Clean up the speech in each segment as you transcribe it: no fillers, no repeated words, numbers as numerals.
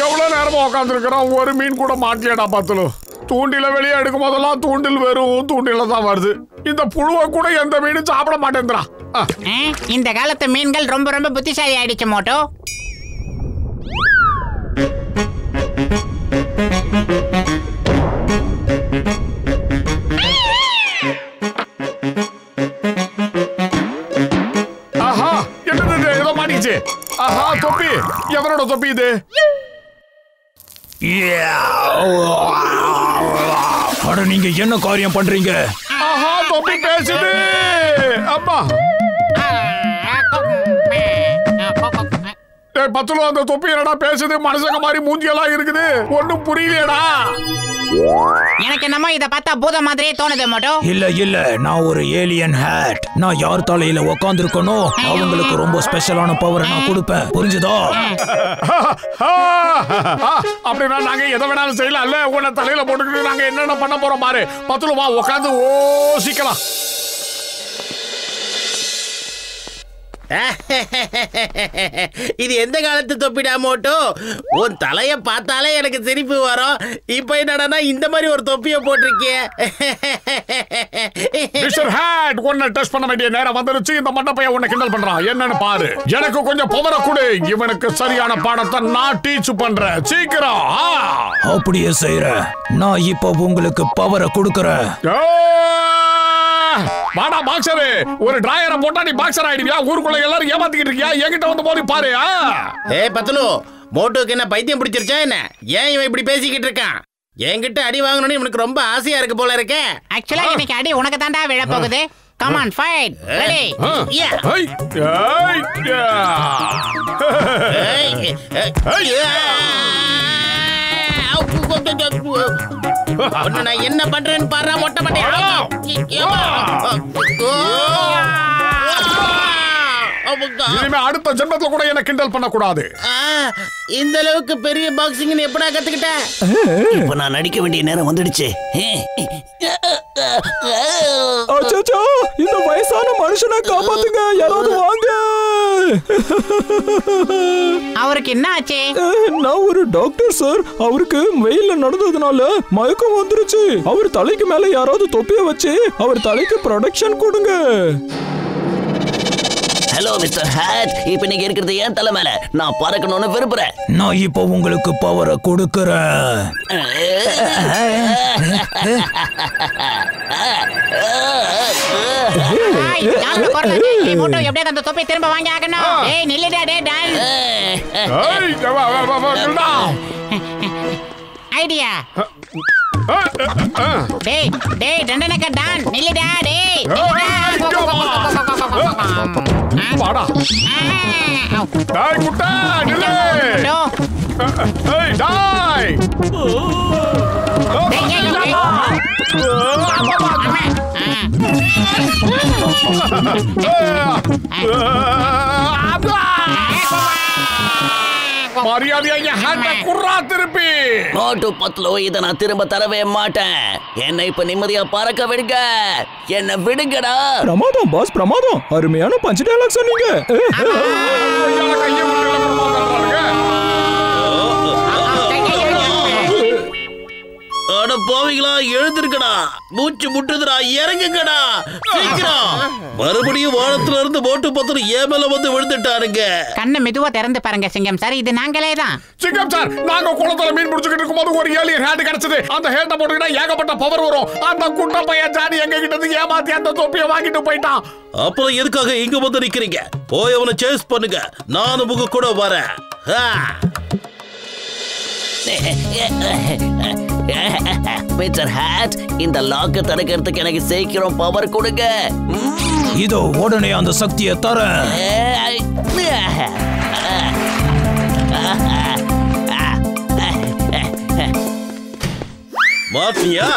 எவ்வளவு நேரமா உட்காந்துருக்கிறோம், ஒரு மீன் கூட மாட்டலையடா பத்துலு. தூண்டில வெளியே எடுக்கும் போதெல்லாம் தூண்டில் வெறும் தூண்டில தான் வருது. இந்த புழுவை கூட எந்த மீனும் சாப்பிட மாட்டேங்கிறா. இந்த காலத்து மீன்கள் ரொம்ப ரொம்ப புத்திசாலி ஆயிடுச்சு மோட்டோ. ஆஹா, என்னது ஏதோ மாட்டிச்சு. ஆஹா, தொப்பி. எவனோட தொப்பி இது? அட நீங்க என்ன காரியம் பண்றீங்க? ஆஹா, தொப்பி பேசுது. அம்மா பத்துல அந்த தொப்பி என்னடா பேசுது? மனுஷங்க மாதிரி மூஞ்சியெல்லாம் இருக்குது, ஒன்னும் புரியலையடா. எனக்கு என்னமோ இத பார்த்தா பூத மாதிரியே தோணுது மோட்டோ. இல்ல நான் ஒரு ஏலியன் ஹேட். நான் யார் தலையில உக்காந்துருக்கனோ அவங்களுக்கு ரொம்ப ஸ்பெஷலான பவர் நான் கொடுப்பேன், புரிஞ்சுதா? அப்படின்னா நாங்க எதை வேணாலும் செய்யலாம் இல்ல? உன்னை தலையில போட்டுக்கிட்டு நாங்க என்னென்ன பண்ண போறோம் பாரு. பத்துல வா உட்காந்து ஓசிக்கலாம். இது எந்த காலத்து தொப்பிடா மோட்டோ? உன் தலைய பார்த்தாலே எனக்கு சிரிப்பு வரும். இப்ப என்னடா இந்த மாதிரி ஒரு தொப்பிய போட்டிருக்கிய? மிஸ்டர் ஹேட், உன்னை டெஸ்ட் பண்ண வேண்டிய நேரம் வந்துருச்சு. இந்த மண்டப்பைய உன்னை கிண்டல் பண்றான், என்னன்னு பாரு. எனக்கு கொஞ்சம் பவரை கொடு, இவனுக்கு சரியான பாடத்தை நான் டீச் பண்றேன். சீக்கிரம். அப்படியே செய்யறேன். நான் இப்ப உங்களுக்கு பவரை கொடுக்கறேன். வாடா பாக்ஸரு, ஒரு டிராயரை போட்டா நீ பாக்ஸர் ஆயிடுவியா? ஊருக்குள்ள எல்லாரும் ஏமாத்திக்கிட்டு இருக்கியா? என்கிட்ட வந்து போய் பாரு. பத்துலு, மோட்டோக்கு என்ன பைத்தியம் பிடிச்சிருச்சா என்ன? ஏன் இவன் இப்படி பேசிக்கிட்டு இருக்கான்? என்கிட்ட அடி வாங்கணும்னு இவனுக்கு ரொம்ப ஆசையா இருக்கு போல இருக்கே. ஆக்சுவலா இன்னைக்கு அடி உனக்கு தாண்டா விழ போகுது. Come on fight. ரெடி? நான் என்ன பண்றேன்னு பாரு மொட்டை மட்டை. இனிமே அடுத்த ஜென்மத்துல கூட என்ன கிண்டல் பண்ண கூடாது. இந்த அளவுக்கு பெரிய பாக்ஸிங் எப்படா கத்துக்கிட்ட? இப்ப நான் நடிக்க வேண்டிய நேரம் வந்துடுச்சு. அச்சச்சோ, இந்த வயசான மனுஷனை காப்பாத்துங்க, யாராவது வாங்க. அவருக்கு என்ன ஆச்சு? நான் ஒரு டாக்டர் சார். அவருக்கு வெயில்ல நடந்ததுனால மயக்கம் வந்துருச்சு. அவர் தலைக்கு மேல யாராவது தொப்பிய வச்சு அவர் தலைக்கு ப்ரொடெக்ஷன் கொடுங்க. ஹலோ மிஸ்டர் ஹேட், இப்ப நீங்க இருக்கிறது ஏன் தலை மேல. நான் பறக்கணும்னு விரும்புறேன். நான் இப்போ உங்களுக்கு பவரை கொடுக்கறேன். அந்த தொப்பை திரும்ப வாங்கி ஆகணும். டேய் நில்லுடா. டேய் டான். ஐடியா. டேய் டண்டனக்க டான் நில்லுடா. டேய் வாடா. டேய் குட்டா நில்லு. டேய் டாய். மரியாதையா ஹேண்ட குர்ரா திருப்பி. மோட்டு பத்லோ, இதை நான் திரும்ப தரவே மாட்டேன். என்னை இப்ப நிம்மதியா பறக்க விடுங்க. என்ன விடுங்கடா. பிரமாதம் பாஸ், பிரமாதம். அருமையான பஞ்ச் டயலாக் சொன்னீங்க. அட போவீங்களா, எழுந்திருக்கடா. மூச்சு முட்டுதுடா, இறங்குங்கடா சீக்கிரம். மறுபடியும் வானத்துல இருந்து மோட்டு பத்திரம் ஏன் மேல வந்து விழுந்துட்டாருங்க. கண்ணை மெதுவா திறந்து பாருங்க சிங்கம் சார், இது நாங்களே தான். சிங்கம் சார், நாங்க குளத்துல மீன் பிடிச்சிட்டு இருக்கும்போது ஒரு ஏலியன் ஹேண்ட் கிடைச்சது. அந்த ஹேண்ட போட்டுக்கிட்டா ஏகப்பட்ட பவர் வரும். அந்த குட்ட பையன் ஜானி எங்க கிட்ட இருந்து ஏமாத்தி அந்த தொப்பியை வாங்கிட்டு போயிட்டான். அப்புறம் எதுக்காக இங்க வந்து நிக்கிறீங்க? போய் அவனை சேஸ் பண்ணுங்க, நானும் உங்க கூட வரேன். மிஸ்டர் ஹேட், இந்த லாக்க திறக்கிறதுக்கு எனக்கு சீக்கிரம் பவர் கொடுங்க. இதோ உடனே அந்த சக்தியை தரேன். மாட்டியா?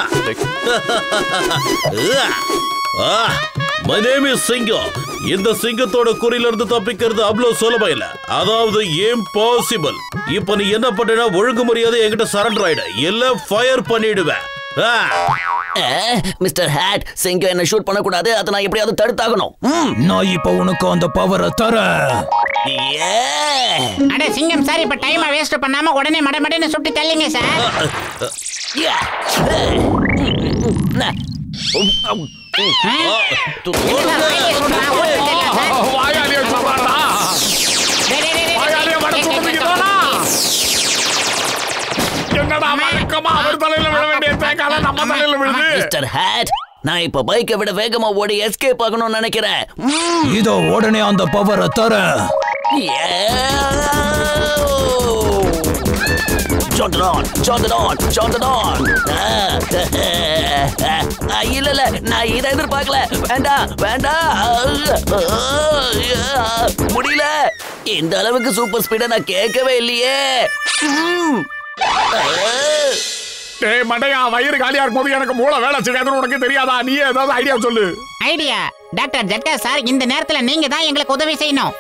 My name is சிங்கம். இந்த சிங்கத்தோட குறியில இருந்து தப்பிக்கிறது அவ்வளவு சுலபம் இல்ல, அதாவது இம்பாசிபிள். இப்ப நீ என்ன பண்றேன்னா ஒழுங்கு மரியாதை என்கிட்ட சரண்டர் ஆயிடு, இல்ல ஃபயர் பண்ணிடுவேன். மிஸ்டர் ஹேட், சிங்கம் என்ன ஷூட் பண்ணக்கூடாது. அதை நான் எப்படியாவது தடுத்தாகணும். நான் இப்ப உனக்கு அந்த பவரை தரேன். அட சிங்கம் சார், இப்ப டைமை வேஸ்ட் பண்ணாம உடனே மடமடன்னு சுட்டு தள்ளிங்க சார். என்னடா வழக்கமா அவர் தலையில விழ வேண்டிய தேங்காய் நம்ம தலையில விழுது. மிஸ்டர் ஹேட், நான் இப்ப பைக்கை விட வேகமா ஓடி எஸ்கேப் ஆகணும்னு நினைக்கிறேன். இதோ உடனே அந்த பவரை தரேன். இல்ல நான் இதை எதிர்பார்க்கல. வேண்டாம் வேண்டாம், முடியல. இந்த அளவுக்கு சூப்பர் ஸ்பீட நான் கேட்கவே இல்லையே. டேய் மண்டையா, வயிறு காலியா இருக்கும்போது எனக்கு மூளை வேலை செய்யாதுன்னு உனக்கு தெரியாதா? நீ ஏதாவது ஐடியா சொல்லு. ஐடியா? டாக்டர் ஜட்கா சார், இந்த நேரத்துல நீங்க தான் எங்களுக்கு உதவி செய்யணும்.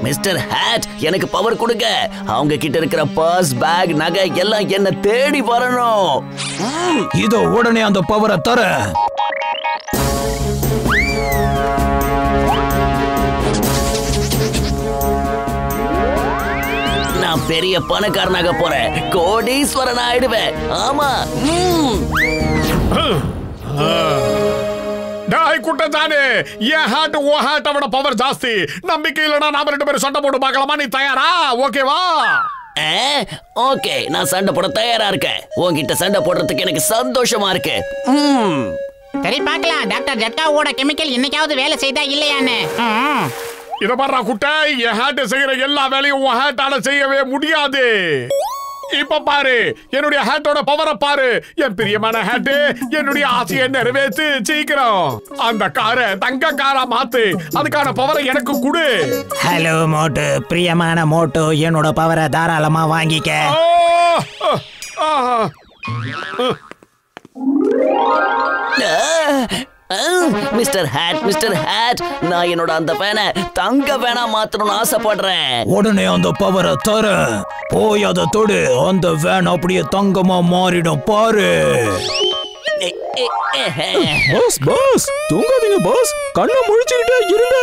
மிஸ்டர் ஹேட், எனக்கு பவர் கொடுங்க. அவங்க கிட்ட இருக்கிற பர்ஸ், பேக், நகை எல்லாம் என்ன தேடி வரணும். இதோ உடனே அந்த பவரை தரேன். நான் பெரிய பணக்காரனாக போறேன். கோடீஸ்வரன் ஆயிடுவேன். ஆமா. டாய் குட்டத்தானே, என் ஹார்ட் ஓ ஹார்ட் அவட பவர் ஜாஸ்தி. நம்பிக்கை இல்லனா நாம ரெண்டு பேரும் சண்டை போட்டு பார்க்கலாமா? நீ தயாரா? ஓகேவா? ஓகே, நான் சண்டை போட தயாரா இருக்கேன். உன்கிட்ட சண்டை போடுறதுக்கு எனக்கு சந்தோஷமா இருக்கு. சரி பார்க்கலாம், டாக்டர் ஜட்காவோட கெமிக்கல் இன்னைக்காவது வேலை செய்தா இல்லையான்னு. இத பாரு குட்டை, என் ஹார்ட் செய்யற எல்லா வேலையும் உன் ஹார்ட்டால செய்யவே முடியாது. இப்ப பாரு, என்னுடைய ஹார்ட்டோட பவரை பாரு. என் பிரியமான ஹார்ட், என்னுடைய ஆசையை நிறைவேற்று சீக்கிரம். அந்த காரை தங்க காரா மாத்து. அதுக்கான பவரை எனக்கு கொடு. ஹலோ மோட்டு, பிரியமான மோட்டு, என்னோட பவரை தாராளமா வாங்கிக்க. மிஸ்டர் ஹேட், நான் என்னோட அந்த பேனை தங்க பேனா மாத்தணும்னு ஆசைப்படுறேன். உடனே அந்த பவரை தரேன். போய் அதை தொடு. அந்த வேன் அப்படியே தங்கமா மாறிடும் பாரு. பாஸ் பாஸ், தூங்காதீங்க பாஸ், கண்ணை முழிச்சுக்கிட்டே இருங்க.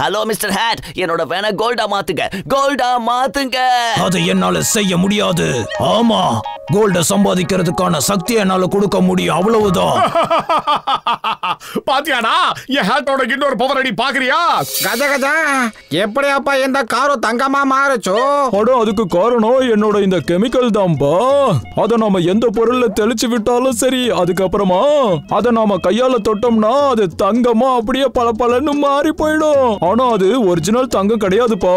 ஹலோ மிஸ்டர் ஹேட், என்னோட வேனை கோல்டா மாத்துங்க. அதை என்னால செய்ய முடியாது. ஆமா, கோல்ட சம்பாதிக்கிறதுக்கான சக்தி என்னால கொடுக்க முடியும், அவ்வளவுதான். பாத்தியாடா, என் ஹார்ட்டோட இன்னொரு பவர் அடி பாக்குறியா? கஜ கஜா, எப்படியாப்பா இந்த காரு தங்கமா மாறுச்சோ? அட, அதுக்கு காரணம் என்னோட இந்த கெமிக்கல் தான்பா. அத நாம எந்த பொருள்ல தெளிச்சு விட்டாலும் சரி, அதுக்கப்புறமா அத நாம கையால தொட்டோம்னா அது தங்கமா அப்படியே பளபளன்னு மாறி போயிடும். ஆனா அது ஒரிஜினல் தங்கம் கிடையாதுப்பா.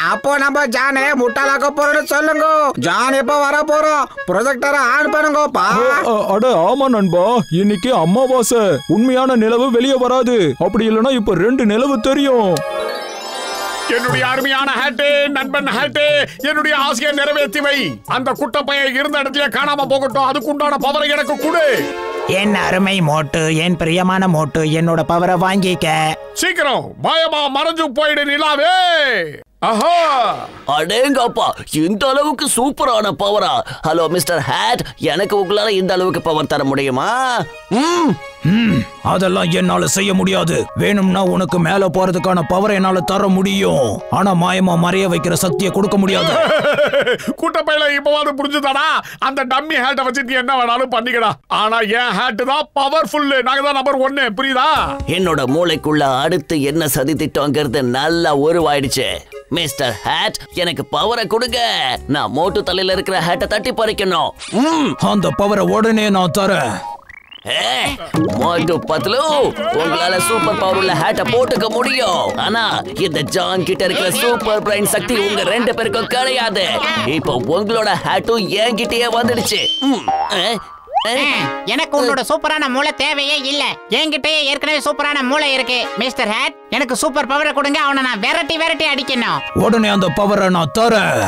அப்போ நம்ம ஜானே முட்டாளாக்க போறோம்னு சொல்லுங்க. ஜான் எப்ப வர போறோம்? ப்ரொஜெக்டரை ஆன் பண்ணுங்கப்பா. அட ஆமா நண்பா, இன்னைக்கு அமாவாசை. உண்மையான நிலவு வெளியே வராது. அப்படி இல்லைன்னா இப்ப 2 நிலவு தெரியும். என்னுடைய அருமையான ஹார்ட்டே, நண்பன் ஹார்ட்டே, என்னுடைய ஆசையை நிறைவேற்றி வை. அந்த குட்ட பையன் இருந்த இடத்துல காணாம போகட்டும். அதுக்குண்டான பவரை எனக்கு கொடு. என் அருமை மோட்டு, என் பிரியமான மோட்டு, என்னோட பவரை வாங்கிக்க. சீக்கிரம் பயமா மறைஞ்சு போயிடு நிலாவே. ஆஹா, அடேங்கப்பா, இந்த அளவுக்கு சூப்பரான பவரா? ஹலோ மிஸ்டர் ஹேட், எனக்கு உங்களால இந்த அளவுக்கு பவர் தர முடியுமா? அதெல்லாம் என்னால செய்ய முடியாது. வேணும்னா உனக்கு மேல போறதுக்கான பவரை என்னால தர முடியும். ஆனா மாயமா மறைய வைக்கிற சக்தியை கொடுக்க முடியாது. கூட்டப்பையில இப்பவாது புரிஞ்சுதாடா? அந்த டம்மி ஹேட்டை வச்சுட்டு என்ன வேணாலும் பண்ணிக்கடா. ஆனா என் ஹேட் தான் பவர்ஃபுல். நாங்க தான் நம்பர் 1. புரியுதா? என்னோட மூளைக்குள்ள அடுத்து என்ன சதி திட்டம்ங்கிறது நல்லா உருவாயிடுச்சு. மிஸ்டர் ஹேட், எனக்கு பவரை கொடுங்க. நான் மோட்டு தலையில இருக்கிற ஹேட்டை தட்டி பறிக்கணும். அந்த பவரை உடனே நான் தரேன். மோட்டு பத்லு, உங்களால சூப்பர் பவர் உள்ள ஹேட்டை போட்டுக்க முடியும். ஆனா இந்த ஜான் கிட்ட இருக்கிற சூப்பர் பிரைன் சக்தி உங்க 2 பேருக்கும் கிடையாது. இப்போ உங்களோட ஹேட்டும் என்கிட்டயே வந்துடுச்சு. எனக்கு உன்னோட சூப்பரான மூளை தேவையே இல்ல. என்கிட்டயே ஏற்கனவே சூப்பரான மூளை இருக்கு. மிஸ்டர் ஹேட், எனக்கு சூப்பர் பவரை கொடுங்க. அவனை நான் விரட்டி அடிக்கணும். உடனே அந்த பவரை நான் தரேன்.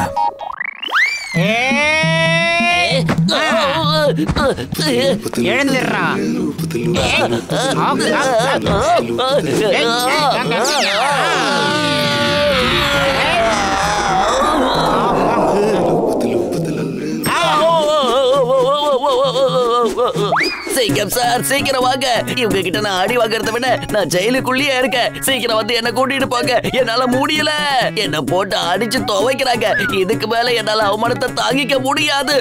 எழுந்துடுறா. சிங்கம் சார் சீக்கிரம் வாங்க. இவங்க கிட்ட நான் அடி வாங்குறத விட நான் ஜெயிலுக்குள்ளேயே இருக்கேன். சீக்கிரம் வந்து என்ன கூட்டிட்டு போங்க. என்னால முடியல. என்ன போட்டு அடிச்சு துவைக்கிறாங்க. இதுக்கு மேல என்னால அவமானத்தை தாங்கிக்க முடியாது.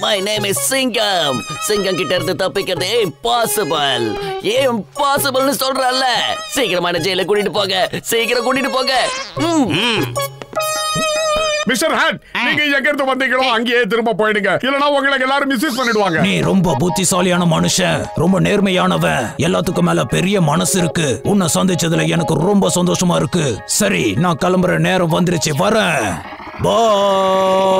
My name is சிங்கம். சிங்கம் கிட்ட இருந்து தப்பிக்கிறது இம்பாசிபிள். இம்பாசிபிள்னு சொல்றல்ல. சீக்கிரமான ஜெயில கூட்டிட்டு போங்க. சீக்கிரம் கூட்டிட்டு போங்க. மிஸ்டர் ஹேட், நீங்க எங்க இருந்து வந்தீங்களோ அங்கேயே திரும்ப போயிடுங்க. இல்லனா உங்களை எல்லாரும் மிஸ்யூஸ் பண்ணிடுவாங்க. நீ ரொம்ப புத்திசாலியான மனுஷன், ரொம்ப நேர்மையானவன், எல்லாத்துக்கும் மேல பெரிய மனசு இருக்கு. உன்னை சந்திச்சதுல எனக்கு ரொம்ப சந்தோஷமா இருக்கு. சரி, நான் கிளம்புற நேரம் வந்துருச்சு, வரேன். பாய்.